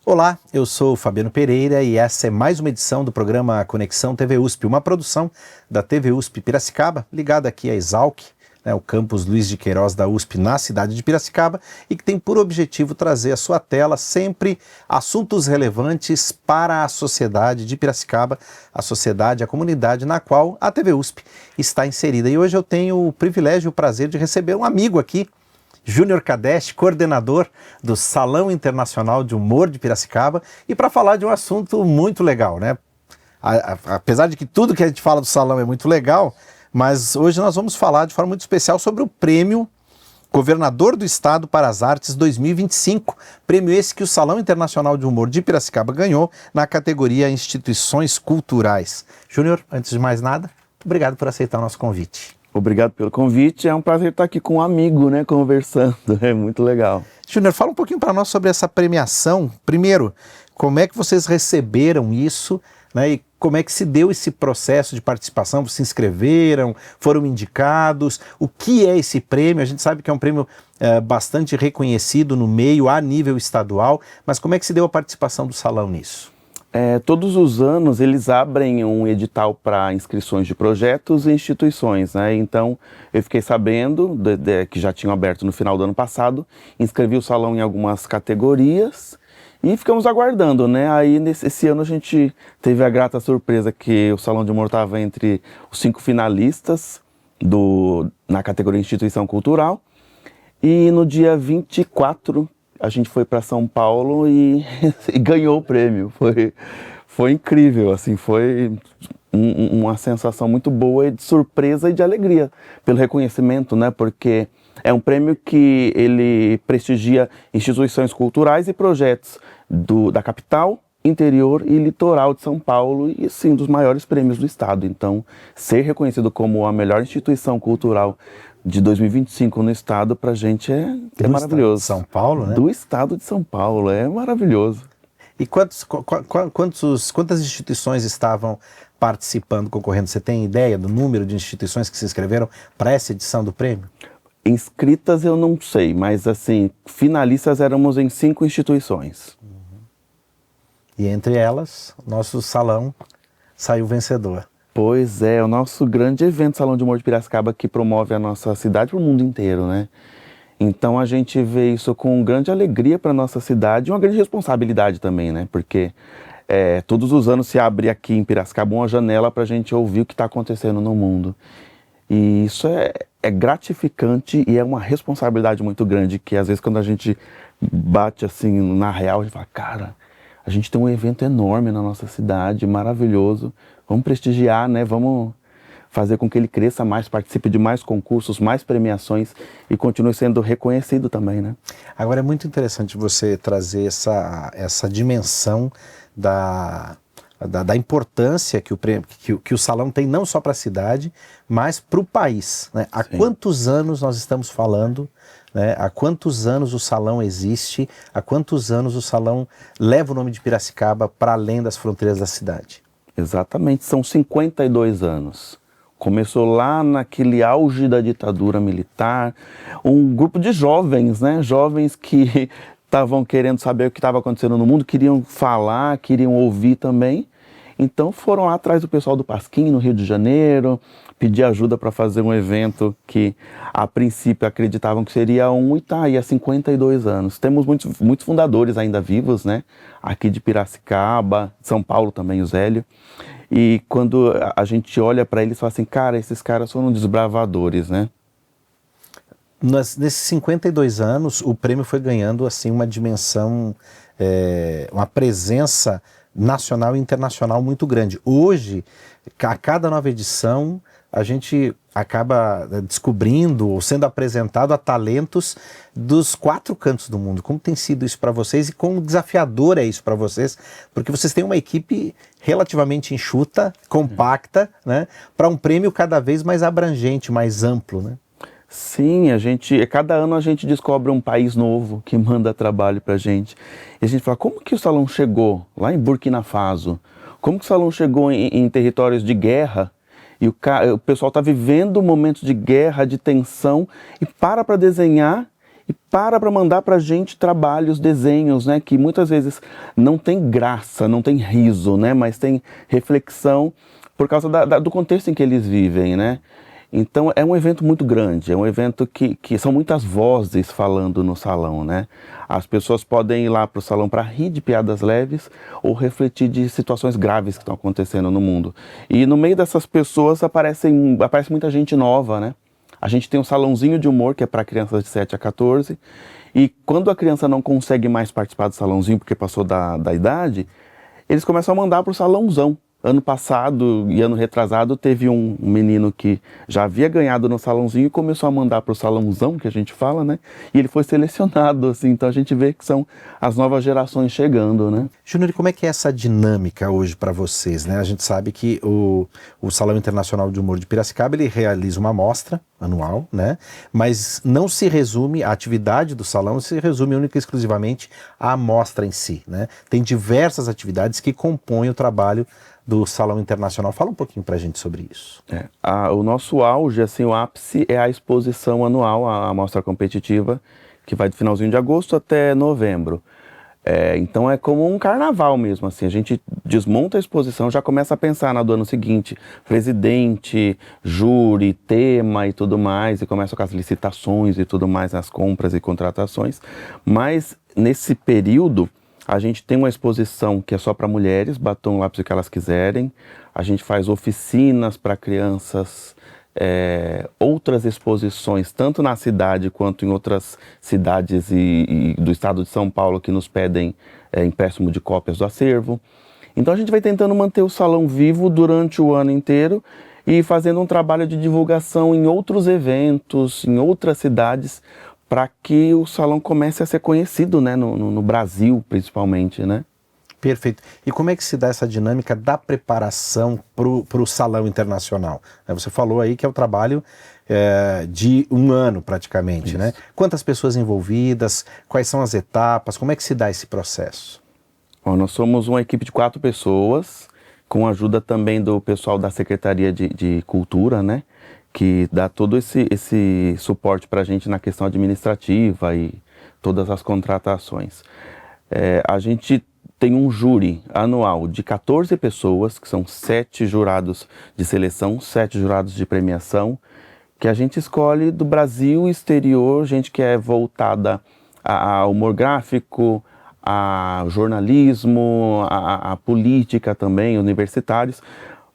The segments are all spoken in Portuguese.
Olá, eu sou o Fabiano Pereira e essa é mais uma edição do programa Conexão TV USP, uma produção da TV USP Piracicaba, ligada aqui à Exalc, o campus Luiz de Queiroz da USP na cidade de Piracicaba, e que tem por objetivo trazer à sua tela sempre assuntos relevantes para a sociedade de Piracicaba, a sociedade, a comunidade na qual a TV USP está inserida. E hoje eu tenho o privilégio e o prazer de receber um amigo aqui, Júnior Cadeste, coordenador do Salão Internacional de Humor de Piracicaba, e para falar de um assunto muito legal, né? Apesar de que tudo que a gente fala do salão é muito legal, mas hoje nós vamos falar de forma muito especial sobre o Prêmio Governador do Estado para as Artes 2025, prêmio esse que o Salão Internacional de Humor de Piracicaba ganhou na categoria Instituições Culturais. Júnior, antes de mais nada, obrigado por aceitar o nosso convite. Obrigado pelo convite, é um prazer estar aqui com um amigo, conversando, é muito legal. Júnior, fala um pouquinho para nós sobre essa premiação. Primeiro, como é que vocês receberam isso, e como é que se deu esse processo de participação? Vocês se inscreveram, foram indicados? O que é esse prêmio? A gente sabe que é um prêmio bastante reconhecido no meio, a nível estadual, mas como é que se deu a participação do salão nisso? Todos os anos eles abrem um edital para inscrições de projetos e instituições, Então eu fiquei sabendo que já tinham aberto no final do ano passado, inscrevi o salão em algumas categorias e ficamos aguardando, Aí esse ano a gente teve a grata surpresa que o Salão de Humor estava entre os 5 finalistas na categoria Instituição Cultural, e no dia 24 a gente foi para São Paulo e ganhou o prêmio. Foi incrível, foi uma sensação muito boa de surpresa e de alegria pelo reconhecimento, Porque é um prêmio que ele prestigia instituições culturais e projetos da capital, interior e litoral de São Paulo, e sim, dos maiores prêmios do estado. Então, ser reconhecido como a melhor instituição cultural de 2025 no estado, pra gente é maravilhoso. Estado de São Paulo, Do estado de São Paulo, é maravilhoso. E quantas instituições estavam participando, concorrendo? Você tem ideia do número de instituições que se inscreveram para essa edição do prêmio? Inscritas eu não sei, mas finalistas éramos em 5 instituições. E entre elas, nosso salão saiu vencedor. Pois é, o nosso grande evento Salão de Humor de Piracicaba, que promove a nossa cidade para o mundo inteiro, Então a gente vê isso com grande alegria para a nossa cidade e uma grande responsabilidade também, Porque todos os anos se abre aqui em Piracicaba uma janela para a gente ouvir o que está acontecendo no mundo. E isso é gratificante e é uma responsabilidade muito grande, que às vezes quando a gente bate na real, a gente fala, cara, a gente tem um evento enorme na nossa cidade, maravilhoso. Vamos prestigiar, Vamos fazer com que ele cresça mais, participe de mais concursos, mais premiações e continue sendo reconhecido também, Agora é muito interessante você trazer essa dimensão da importância que o salão tem não só para a cidade, mas para o país. Há quantos anos nós estamos falando, há quantos anos o salão existe, há quantos anos o salão leva o nome de Piracicaba para além das fronteiras da cidade? Exatamente, são 52 anos. Começou lá naquele auge da ditadura militar, um grupo de jovens, Jovens que estavam querendo saber o que estava acontecendo no mundo, queriam falar, queriam ouvir também. Então foram lá atrás do pessoal do Pasquim, no Rio de Janeiro, pedir ajuda para fazer um evento que a princípio acreditavam que seria e tá aí há 52 anos. Temos muitos fundadores ainda vivos, Aqui de Piracicaba, São Paulo também, o Zélio. E quando a gente olha para eles, fala assim, cara, esses caras foram desbravadores, Nesses 52 anos, o prêmio foi ganhando uma dimensão, uma presença nacional e internacional muito grande. Hoje, a cada nova edição, a gente acaba descobrindo ou sendo apresentado a talentos dos 4 cantos do mundo. Como tem sido isso para vocês e como desafiador é isso para vocês? Porque vocês têm uma equipe relativamente enxuta, compacta, para um prêmio cada vez mais abrangente, mais amplo, Sim, cada ano a gente descobre um país novo que manda trabalho pra gente. E a gente fala, como que o salão chegou lá em Burkina Faso? Como que o salão chegou em territórios de guerra? E o pessoal está vivendo momentos de guerra, de tensão, e para desenhar, e para mandar pra gente trabalhos, desenhos, né? Que muitas vezes não tem graça, não tem riso, né? Mas tem reflexão por causa do contexto em que eles vivem, né? Então é um evento muito grande, é um evento que são muitas vozes falando no salão, né? As pessoas podem ir lá para o salão para rir de piadas leves ou refletir de situações graves que estão acontecendo no mundo. E no meio dessas pessoas aparece muita gente nova, né? A gente tem um salãozinho de humor que é para crianças de 7 a 14, e quando a criança não consegue mais participar do salãozinho porque passou da idade, eles começam a mandar para o salãozão. Ano passado e ano retrasado teve um menino que já havia ganhado no salãozinho e começou a mandar para o salãozão, que a gente fala, né? E ele foi selecionado, assim, então a gente vê que são as novas gerações chegando, né? Júnior, e como é que é essa dinâmica hoje para vocês, né? A gente sabe que o Salão Internacional de Humor de Piracicaba, ele realiza uma mostra anual, né? Mas não se resume, a atividade do salão se resume única e exclusivamente à mostra em si, né? Tem diversas atividades que compõem o trabalho do Salão Internacional. Fala um pouquinho pra gente sobre isso. O nosso auge, assim, o ápice é a exposição anual, a mostra competitiva, que vai do finalzinho de agosto até novembro. Então é como um carnaval mesmo, assim, a gente desmonta a exposição, já começa a pensar do ano seguinte, presidente, júri, tema e tudo mais, e começa com as licitações e tudo mais, as compras e contratações. Mas nesse período a gente tem uma exposição que é só para mulheres, batom, lápis, o que elas quiserem. A gente faz oficinas para crianças, outras exposições, tanto na cidade quanto em outras cidades e do estado de São Paulo que nos pedem empréstimo de cópias do acervo. Então a gente vai tentando manter o salão vivo durante o ano inteiro e fazendo um trabalho de divulgação em outros eventos, em outras cidades, para que o salão comece a ser conhecido, né, no Brasil, principalmente, né? Perfeito. E como é que se dá essa dinâmica da preparação para o Salão Internacional? Você falou aí que é o trabalho de um ano, praticamente, Isso. né? Quantas pessoas envolvidas? Quais são as etapas? Como é que se dá esse processo? Bom, nós somos uma equipe de 4 pessoas, com a ajuda também do pessoal da Secretaria de Cultura, né? Que dá todo esse suporte para a gente na questão administrativa e todas as contratações. A gente tem um júri anual de 14 pessoas, que são 7 jurados de seleção, 7 jurados de premiação, que a gente escolhe do Brasil e exterior, gente que é voltada ao humor gráfico, a jornalismo, a política também, universitários,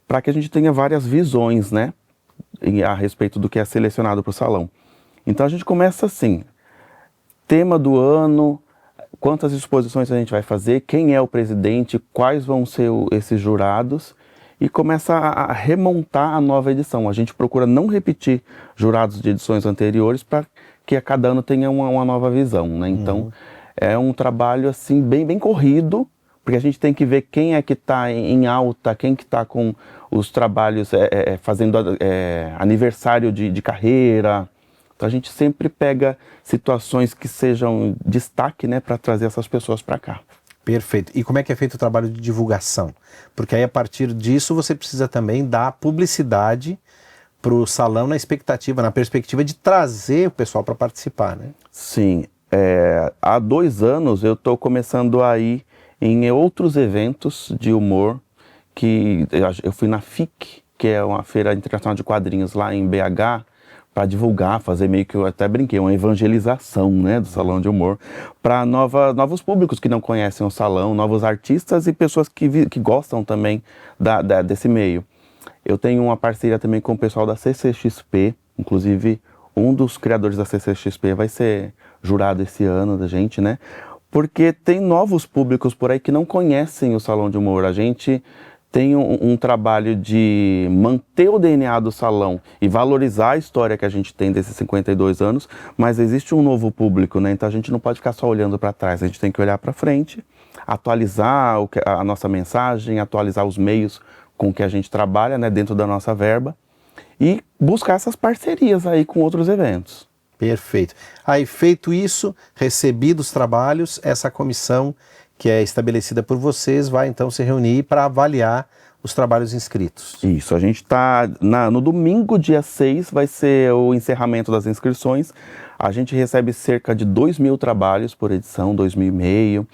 para que a gente tenha várias visões, né? A respeito do que é selecionado para o salão. Então a gente começa assim, tema do ano, quantas exposições a gente vai fazer, quem é o presidente, quais vão ser esses jurados, e começa a remontar a nova edição. A gente procura não repetir jurados de edições anteriores para que a cada ano tenha uma nova visão, né? Então é um trabalho assim bem corrido, porque a gente tem que ver quem é que está em alta, quem que está com os trabalhos fazendo aniversário de carreira. Então a gente sempre pega situações que sejam destaque, né, para trazer essas pessoas para cá. Perfeito. E como é que é feito o trabalho de divulgação? Porque aí a partir disso você precisa também dar publicidade para o salão na perspectiva de trazer o pessoal para participar, né? Sim. Há 2 anos eu estou começando a ir em outros eventos de humor, que eu fui na FIC, que é uma feira internacional de quadrinhos lá em BH, para divulgar, fazer meio que, eu até brinquei, uma evangelização, né, do Salão de Humor, para novos públicos que não conhecem o salão, novos artistas e pessoas que gostam também desse meio. Eu tenho uma parceria também com o pessoal da CCXP, inclusive um dos criadores da CCXP vai ser jurado esse ano da gente, né? Porque tem novos públicos por aí que não conhecem o Salão de Humor. A gente tem um trabalho de manter o DNA do salão e valorizar a história que a gente tem desses 52 anos, mas existe um novo público, né? Então a gente não pode ficar só olhando para trás, a gente tem que olhar para frente, atualizar a nossa mensagem, atualizar os meios com que a gente trabalha, né, dentro da nossa verba, e buscar essas parcerias aí com outros eventos. Perfeito. Aí, feito isso, recebidos os trabalhos, essa comissão que é estabelecida por vocês vai então se reunir para avaliar os trabalhos inscritos. Isso, a gente está no domingo, dia 6, vai ser o encerramento das inscrições. A gente recebe cerca de 2.000 trabalhos por edição, 2.500.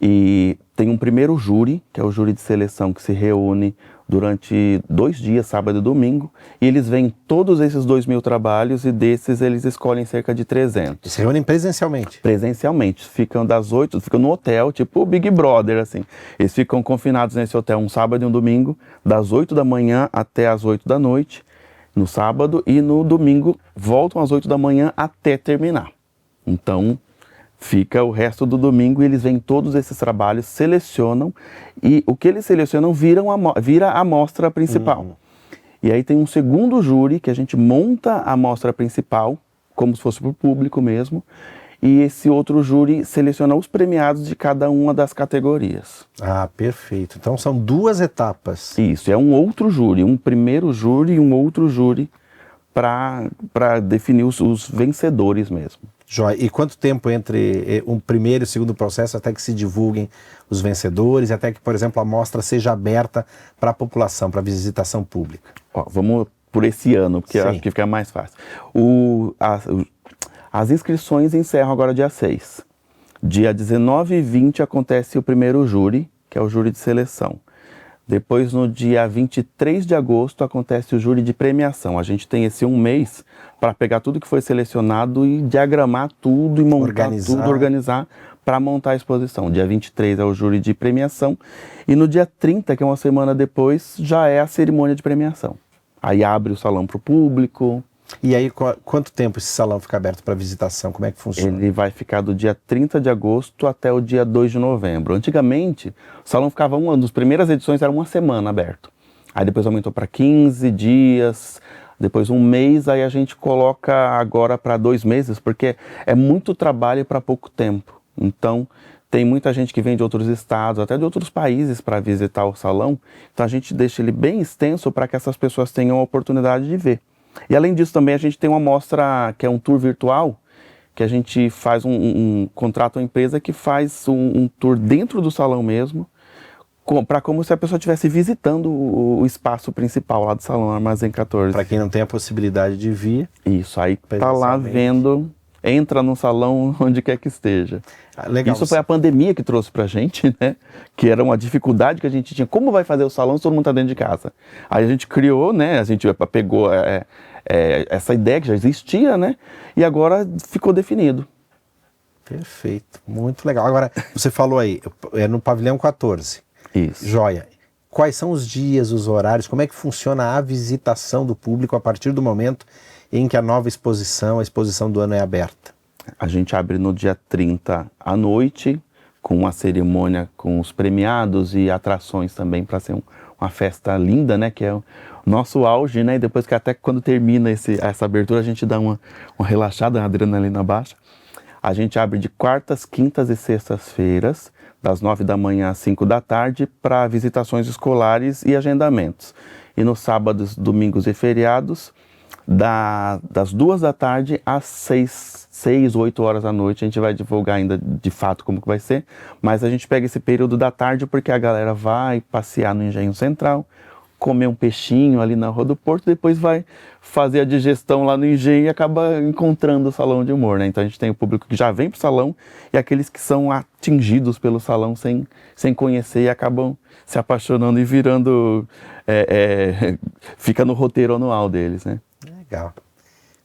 E tem um primeiro júri, que é o júri de seleção, que se reúne durante 2 dias, sábado e domingo, e eles veem todos esses 2.000 trabalhos e desses eles escolhem cerca de 300. Se reúnem presencialmente? Presencialmente, ficam no hotel, tipo o Big Brother, assim. Eles ficam confinados nesse hotel um sábado e um domingo, das 8 da manhã até as 8 da noite, no sábado, e no domingo voltam às 8 da manhã até terminar. Então, fica o resto do domingo e eles veem todos esses trabalhos, selecionam, e o que eles selecionam vira a amostra principal. E aí tem um segundo júri que a gente monta a amostra principal, como se fosse para o público mesmo, e esse outro júri seleciona os premiados de cada uma das categorias. Ah, perfeito. Então são 2 etapas. Isso, é um outro júri, um primeiro júri e um outro júri para definir os vencedores mesmo. Joia. E quanto tempo entre um primeiro e segundo processo até que se divulguem os vencedores, até que, por exemplo, a amostra seja aberta para a população, para visitação pública? Vamos por esse ano, porque eu acho que fica mais fácil. As inscrições encerram agora dia 6. Dia 19 e 20 acontece o primeiro júri, que é o júri de seleção. Depois, no dia 23 de agosto, acontece o júri de premiação. A gente tem esse um mês para pegar tudo que foi selecionado e diagramar tudo e montar tudo, organizar para montar a exposição. Dia 23 é o júri de premiação e no dia 30, que é uma semana depois, já é a cerimônia de premiação. Aí abre o salão para o público. E aí, quanto tempo esse salão fica aberto para visitação? Como é que funciona? Ele vai ficar do dia 30 de agosto até o dia 2 de novembro. Antigamente, o salão ficava uma das primeiras edições era uma semana aberto. Aí depois aumentou para 15 dias, depois um mês, aí a gente coloca agora para 2 meses, porque é muito trabalho para pouco tempo. Então, tem muita gente que vem de outros estados, até de outros países para visitar o salão. Então a gente deixa ele bem extenso para que essas pessoas tenham a oportunidade de ver. E além disso também a gente tem uma mostra que é um tour virtual, que a gente faz contrata uma empresa que faz um tour dentro do salão mesmo, para como se a pessoa estivesse visitando o espaço principal lá do salão Armazém 14. Para quem não tem a possibilidade de vir. Isso, aí tá lá vendo, entra no salão onde quer que esteja. Legal. Isso foi a pandemia que trouxe pra gente, né? Que era uma dificuldade que a gente tinha. Como vai fazer o salão se todo mundo tá dentro de casa? Aí a gente criou, né? A gente pegou essa ideia que já existia, né? E agora ficou definido. Perfeito, muito legal. Agora, você falou aí, é no pavilhão 14. Isso. Joia. Quais são os dias, os horários, como é que funciona a visitação do público a partir do momento em que a nova exposição, a exposição do ano é aberta? A gente abre no dia 30 à noite, com uma cerimônia com os premiados e atrações também, para ser uma festa linda, né? Que é o nosso auge, né? E depois que até quando termina essa abertura, a gente dá uma relaxada, uma adrenalina baixa. A gente abre de quartas, quintas e sextas-feiras, das 9 da manhã às 5 da tarde, para visitações escolares e agendamentos. E nos sábados, domingos e feriados, das 2 da tarde às 6, 8 horas da noite. A gente vai divulgar ainda de fato como que vai ser, mas a gente pega esse período da tarde porque a galera vai passear no Engenho Central, comer um peixinho ali na Rua do Porto, depois vai fazer a digestão lá no Engenho e acaba encontrando o salão de humor, né? Então a gente tem o público que já vem pro salão e aqueles que são atingidos pelo salão sem conhecer e acabam se apaixonando e virando, fica no roteiro anual deles, né? Legal.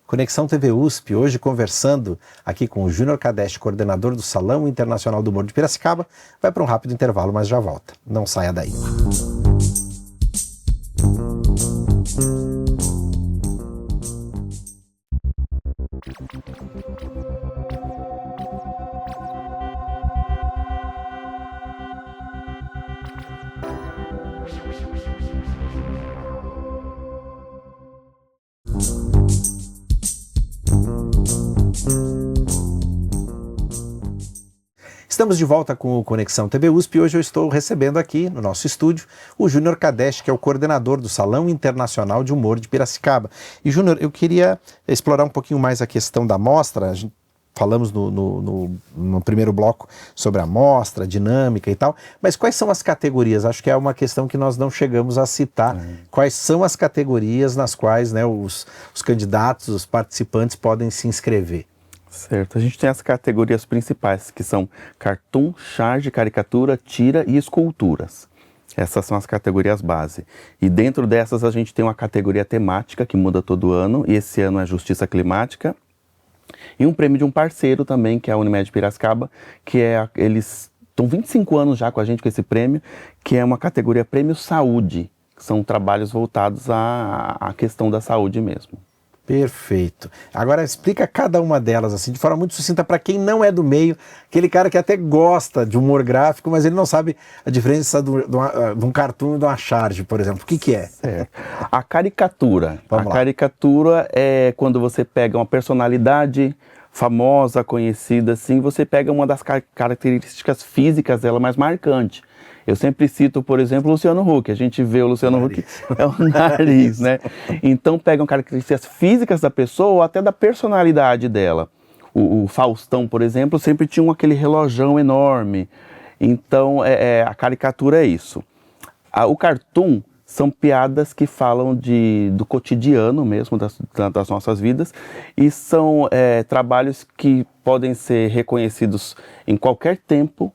Conexão TV USP, hoje conversando aqui com o Júnior Kadest, coordenador do Salão Internacional do Humor de Piracicaba. Vai para um rápido intervalo, mas já volta. Não saia daí. Estamos de volta com o Conexão TV USP e hoje eu estou recebendo aqui no nosso estúdio o Júnior Kadesh, que é o coordenador do Salão Internacional de Humor de Piracicaba. E Júnior, eu queria explorar um pouquinho mais a questão da mostra. Falamos no primeiro bloco sobre a mostra, a dinâmica e tal, mas quais são as categorias? Acho que é uma questão que nós não chegamos a citar. Quais são as categorias nas quais, né, os candidatos, os participantes podem se inscrever? Certo, a gente tem as categorias principais, que são cartoon, charge, caricatura, tira e esculturas. Essas são as categorias base. E dentro dessas a gente tem uma categoria temática que muda todo ano, e esse ano é Justiça Climática. E um prêmio de um parceiro também, que é a Unimed Piracicaba, que eles estão 25 anos já com a gente com esse prêmio, que é uma categoria Prêmio Saúde, que são trabalhos voltados à questão da saúde mesmo. Perfeito. Agora explica cada uma delas assim, de forma muito sucinta para quem não é do meio, aquele cara que até gosta de humor gráfico, mas ele não sabe a diferença de um cartoon e de uma charge, por exemplo. O que é? Certo. A caricatura. Vamos lá. Caricatura é quando você pega uma personalidade famosa, conhecida, assim, você pega uma das características físicas dela mais marcante. Eu sempre cito, por exemplo, o Luciano Huck. A gente vê o Luciano Huck, é o nariz, né? Então pegam características físicas da pessoa ou até da personalidade dela. O Faustão, por exemplo, sempre tinha aquele relojão enorme. Então a caricatura é isso. O cartoon são piadas que falam do cotidiano mesmo, das nossas vidas, e são trabalhos que podem ser reconhecidos em qualquer tempo,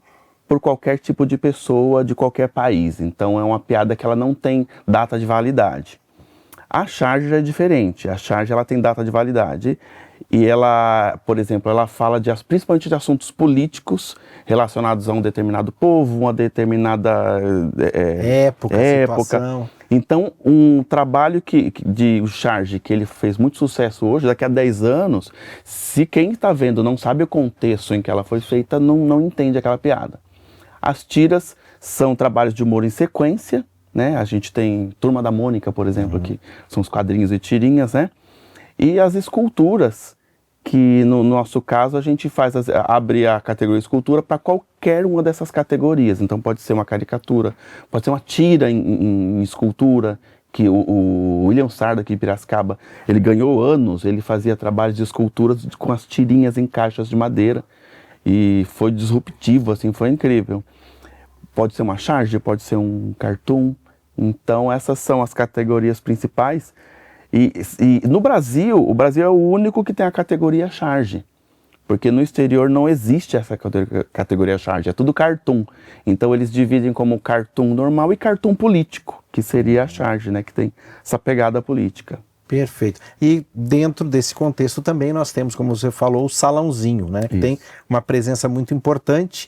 por qualquer tipo de pessoa, de qualquer país. Então é uma piada que ela não tem data de validade. A charge é diferente. A charge ela tem data de validade e ela, por exemplo, ela fala principalmente de assuntos políticos relacionados a um determinado povo, uma determinada época. Situação. Então, um trabalho de charge que ele fez muito sucesso hoje, daqui a 10 anos, se quem está vendo não sabe o contexto em que ela foi feita, não entende aquela piada. As tiras são trabalhos de humor em sequência, né? A gente tem Turma da Mônica, por exemplo, que são os quadrinhos e tirinhas, né? E as esculturas, que no nosso caso a gente abre a categoria escultura para qualquer uma dessas categorias. Então pode ser uma caricatura, pode ser uma tira em escultura, que o William Sarda aqui em Piracicaba, ele ganhou anos, ele fazia trabalhos de esculturas com as tirinhas em caixas de madeira. E foi disruptivo, assim, foi incrível. Pode ser uma charge, pode ser um cartoon. Então essas são as categorias principais. E no Brasil, o Brasil é o único que tem a categoria charge. Porque no exterior não existe essa categoria charge, é tudo cartoon. Então eles dividem como cartoon normal e cartoon político, que seria a charge, né, que tem essa pegada política. Perfeito. E dentro desse contexto também nós temos, como você falou, o salãozinho, né? Que tem uma presença muito importante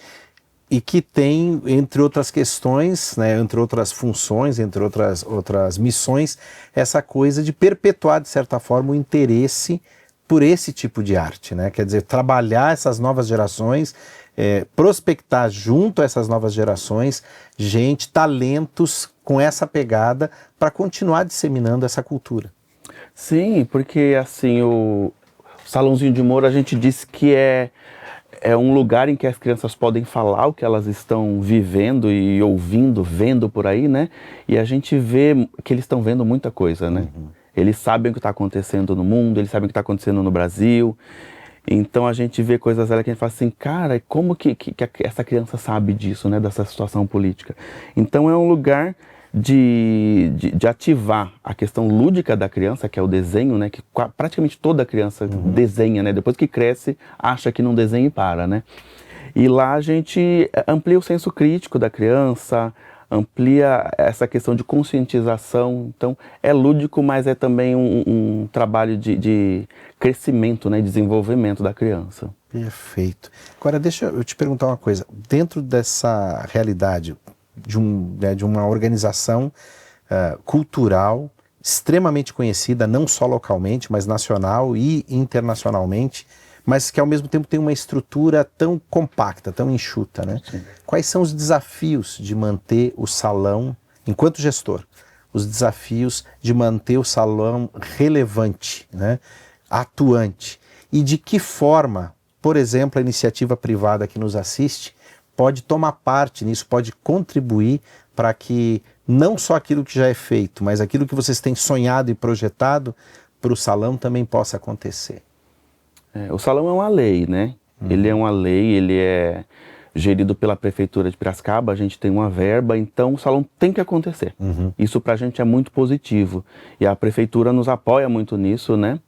e que tem, entre outras questões, né, entre outras funções, entre outras missões, essa coisa de perpetuar, de certa forma, o interesse por esse tipo de arte, né? Quer dizer, trabalhar essas novas gerações, prospectar junto a essas novas gerações talentos com essa pegada para continuar disseminando essa cultura. Sim, porque assim, o Salãozinho de Humor a gente diz que é um lugar em que as crianças podem falar o que elas estão vivendo e ouvindo, vendo por aí, né? E a gente vê que eles estão vendo muita coisa, né? Eles sabem o que está acontecendo no mundo, eles sabem o que está acontecendo no Brasil. Então a gente vê coisas ali que a gente fala assim, cara, como que essa criança sabe disso, né? Dessa situação política. Então é um lugar de ativar a questão lúdica da criança, que é o desenho, né? Que praticamente toda criança desenha, né? Depois que cresce, acha que não desenha e para, né? E lá a gente amplia o senso crítico da criança, amplia essa questão de conscientização. Então é lúdico, mas é também um trabalho de crescimento, né? Desenvolvimento da criança. Perfeito. Agora deixa eu te perguntar uma coisa. Dentro dessa realidade de uma organização cultural extremamente conhecida, não só localmente, mas nacional e internacionalmente, mas que ao mesmo tempo tem uma estrutura tão compacta, tão enxuta, né? Sim. Quais são os desafios de manter o salão, enquanto gestor, os desafios de manter o salão relevante, né? Atuante, e de que forma por exemplo, a iniciativa privada que nos assiste pode tomar parte nisso, pode contribuir para que não só aquilo que já é feito, mas aquilo que vocês têm sonhado e projetado para o salão também possa acontecer? O salão é uma lei, né? Ele é uma lei, ele é gerido pela Prefeitura de Piracicaba, a gente tem uma verba, então o salão tem que acontecer. Isso para a gente é muito positivo. E a Prefeitura nos apoia muito nisso, né?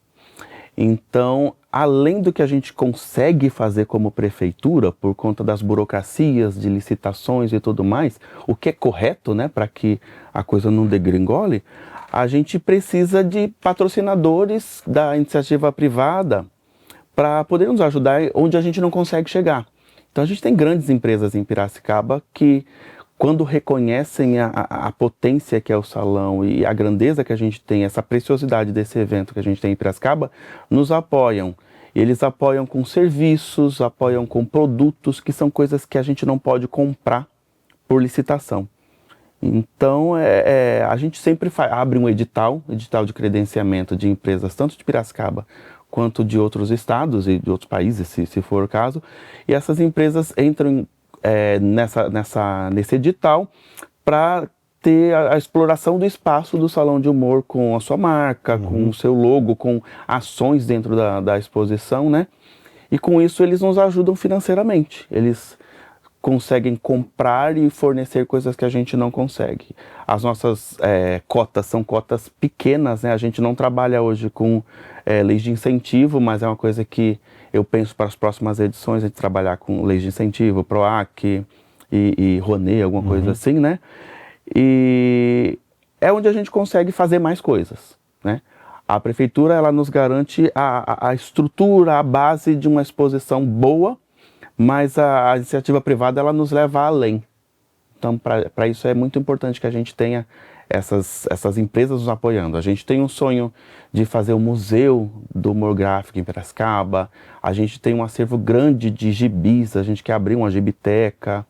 Então, além do que a gente consegue fazer como prefeitura, por conta das burocracias, de licitações e tudo mais, o que é correto, né, para que a coisa não degringole, a gente precisa de patrocinadores da iniciativa privada para poder nos ajudar onde a gente não consegue chegar. Então, a gente tem grandes empresas em Piracicaba que, quando reconhecem a potência que é o salão e a grandeza que a gente tem, essa preciosidade desse evento que a gente tem em Piracicaba, nos apoiam. Eles apoiam com serviços, apoiam com produtos, que são coisas que a gente não pode comprar por licitação. Então, a gente sempre abre um edital de credenciamento de empresas, tanto de Piracicaba quanto de outros estados e de outros países, se for o caso, e essas empresas entram nesse edital para ter a exploração do espaço do Salão de Humor com a sua marca, com o seu logo, com ações dentro da exposição, né? E com isso eles nos ajudam financeiramente. Eles conseguem comprar e fornecer coisas que a gente não consegue. As nossas cotas são cotas pequenas, né? A gente não trabalha hoje com leis de incentivo, mas é uma coisa que eu penso para as próximas edições, a gente trabalhar com leis de incentivo, PROAC e Rouanet, alguma coisa assim, né? E é onde a gente consegue fazer mais coisas, né? A prefeitura, ela nos garante a estrutura, a base de uma exposição boa, mas a iniciativa privada, ela nos leva além. Então, para isso é muito importante que a gente tenha essas empresas nos apoiando. A gente tem um sonho de fazer um museu do humor gráfico em Piracicaba, a gente tem um acervo grande de gibis, a gente quer abrir uma gibiteca,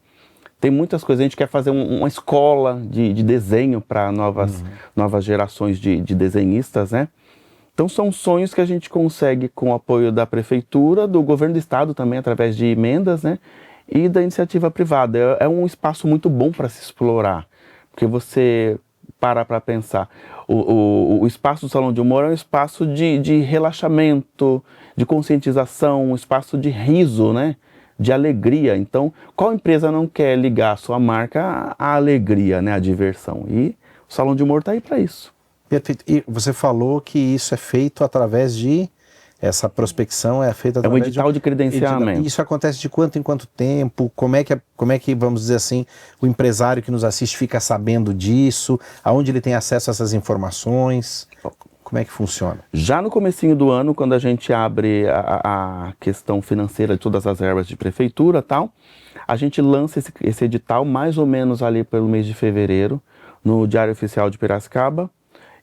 tem muitas coisas, a gente quer fazer uma escola de desenho para novas gerações de desenhistas, né? Então são sonhos que a gente consegue com o apoio da prefeitura, do governo do estado também, através de emendas, né? E da iniciativa privada. É um espaço muito bom para se explorar, porque você para pensar. O espaço do Salão de Humor é um espaço de relaxamento, de conscientização, um espaço de riso, né? De alegria. Então, qual empresa não quer ligar a sua marca à alegria, né? À diversão? E o Salão de Humor está aí para isso. Perfeito. E você falou que isso é feito através de... Essa prospecção é feita através um edital de credenciamento. Isso acontece de quanto em quanto tempo? Como é que, vamos dizer assim, o empresário que nos assiste fica sabendo disso? Aonde ele tem acesso a essas informações? Como é que funciona? Já no comecinho do ano, quando a gente abre a questão financeira de todas as verbas de prefeitura e tal, a gente lança esse edital mais ou menos ali pelo mês de fevereiro, no Diário Oficial de Piracicaba.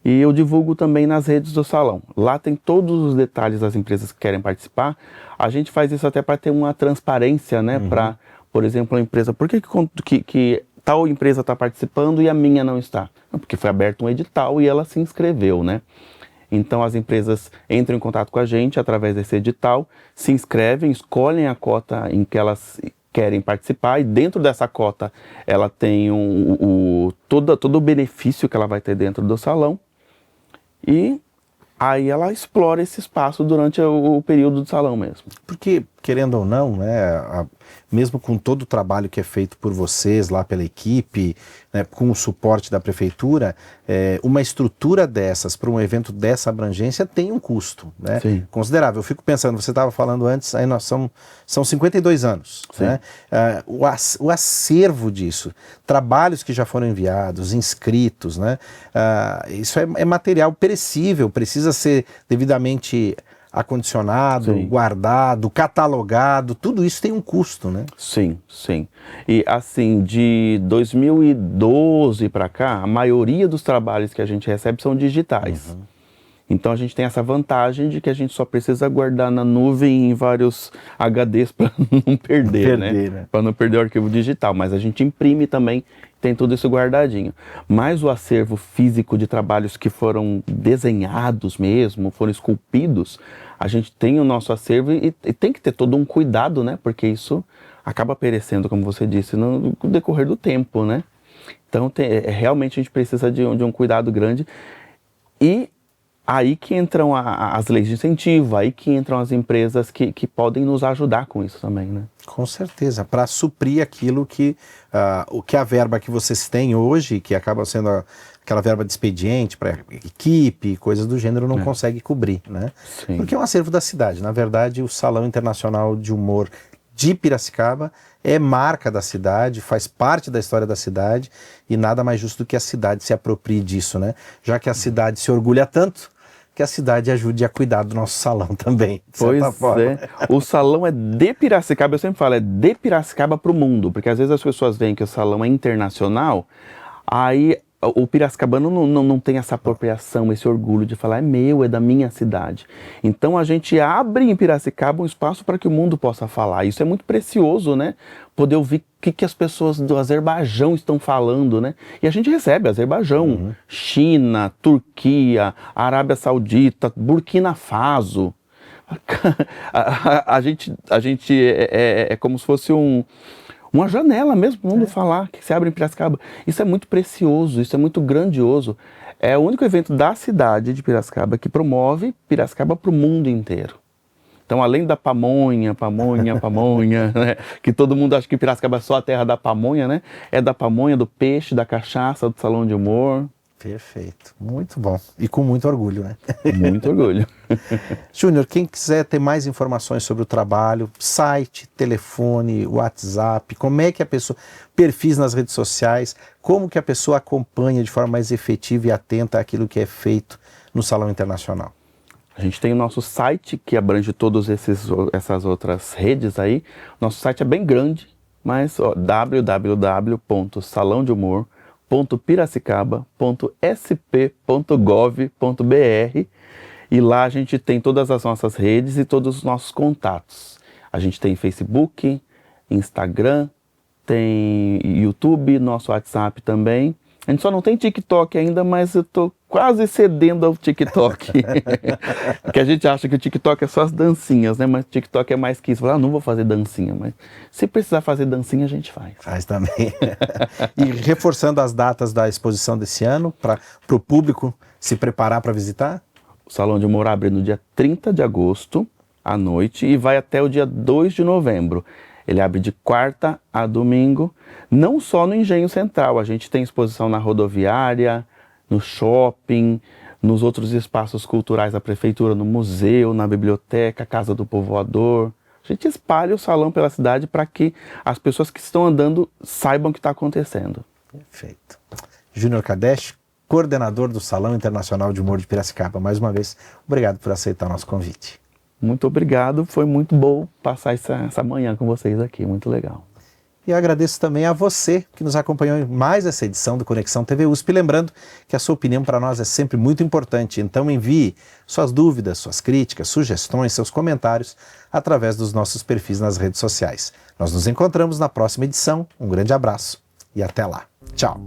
E eu divulgo também nas redes do salão. Lá tem todos os detalhes das empresas que querem participar. A gente faz isso até para ter uma transparência, né? Para, por exemplo, a empresa... Por que tal empresa está participando e a minha não está? Porque foi aberto um edital e ela se inscreveu, né? Então as empresas entram em contato com a gente através desse edital, se inscrevem, escolhem a cota em que elas querem participar e dentro dessa cota ela tem todo o benefício que ela vai ter dentro do salão. E aí ela explora esse espaço durante o período do salão mesmo. Porque, querendo ou não, né, mesmo com todo o trabalho que é feito por vocês lá pela equipe, né, com o suporte da prefeitura, uma estrutura dessas para um evento dessa abrangência tem um custo, né, considerável. Eu fico pensando, você estava falando antes, aí nós são 52 anos, né, o acervo disso, trabalhos que já foram enviados, inscritos, né, isso é material perecível, precisa ser devidamente acondicionado, guardado, catalogado, tudo isso tem um custo, né? Sim, sim. E assim, de 2012 para cá, a maioria dos trabalhos que a gente recebe são digitais. Então a gente tem essa vantagem de que a gente só precisa guardar na nuvem em vários HDs para não perder, né? Para não perder o arquivo digital, mas a gente imprime também, tem tudo isso guardadinho. Mas o acervo físico de trabalhos que foram desenhados mesmo, foram esculpidos, a gente tem o nosso acervo e tem que ter todo um cuidado, né? Porque isso acaba perecendo, como você disse, no decorrer do tempo, né? Então, realmente a gente precisa de um cuidado grande. E aí que entram as leis de incentivo, aí que entram as empresas que podem nos ajudar com isso também, né? Com certeza, para suprir aquilo que, o que a verba que vocês têm hoje, que acaba sendo aquela verba de expediente para equipe, coisas do gênero, não consegue cobrir, né? Sim. Porque é um acervo da cidade. Na verdade, o Salão Internacional de Humor de Piracicaba é marca da cidade, faz parte da história da cidade, e nada mais justo do que a cidade se aproprie disso, né? Já que a cidade se orgulha tanto, que a cidade ajude a cuidar do nosso salão também, de certa forma. É. O salão é de Piracicaba, eu sempre falo, é de Piracicaba para o mundo, porque às vezes as pessoas veem que o salão é internacional, aí o piracicabano não tem essa apropriação, esse orgulho de falar, é meu, é da minha cidade. Então a gente abre em Piracicaba um espaço para que o mundo possa falar. Isso é muito precioso, né? Poder ouvir o que as pessoas do Azerbaijão estão falando, né? E a gente recebe Azerbaijão, China, Turquia, Arábia Saudita, Burkina Faso. A gente é como se fosse uma janela mesmo para o mundo falar, que se abre em Piracicaba. Isso é muito precioso, isso é muito grandioso. É o único evento da cidade de Piracicaba que promove Piracicaba para o mundo inteiro. Então, além da pamonha, né, que todo mundo acha que Piracicaba é só a terra da pamonha, né? É da pamonha, do peixe, da cachaça, do salão de humor. Perfeito, muito bom. E com muito orgulho, né? Muito orgulho. Júnior, quem quiser ter mais informações sobre o trabalho, site, telefone, WhatsApp, como é que a pessoa, perfis nas redes sociais, como que a pessoa acompanha de forma mais efetiva e atenta àquilo que é feito no Salão Internacional? A gente tem o nosso site, que abrange todas essas outras redes aí. Nosso site é bem grande, mas www.salãodeumor.piracicaba.sp.gov.br, e lá a gente tem todas as nossas redes e todos os nossos contatos. A gente tem Facebook, Instagram, tem YouTube, nosso WhatsApp também. A gente só não tem TikTok ainda, mas eu tô quase cedendo ao TikTok. Porque a gente acha que o TikTok é só as dancinhas, né? Mas o TikTok é mais que isso. Não vou fazer dancinha, mas se precisar fazer dancinha, a gente faz. Faz também. E reforçando as datas da exposição desse ano, para o público se preparar para visitar? O Salão de Humor abre no dia 30 de agosto, à noite, e vai até o dia 2 de novembro. Ele abre de quarta a domingo, não só no Engenho Central, a gente tem exposição na rodoviária, no shopping, nos outros espaços culturais da prefeitura, no museu, na biblioteca, Casa do Povoador. A gente espalha o salão pela cidade para que as pessoas que estão andando saibam o que está acontecendo. Perfeito. Júnior Kadesh, coordenador do Salão Internacional de Humor de Piracicaba, mais uma vez, obrigado por aceitar o nosso convite. Muito obrigado, foi muito bom passar essa manhã com vocês aqui, muito legal. E eu agradeço também a você que nos acompanhou em mais essa edição do Conexão TV USP. Lembrando que a sua opinião para nós é sempre muito importante, então envie suas dúvidas, suas críticas, sugestões, seus comentários através dos nossos perfis nas redes sociais. Nós nos encontramos na próxima edição, um grande abraço e até lá. Tchau!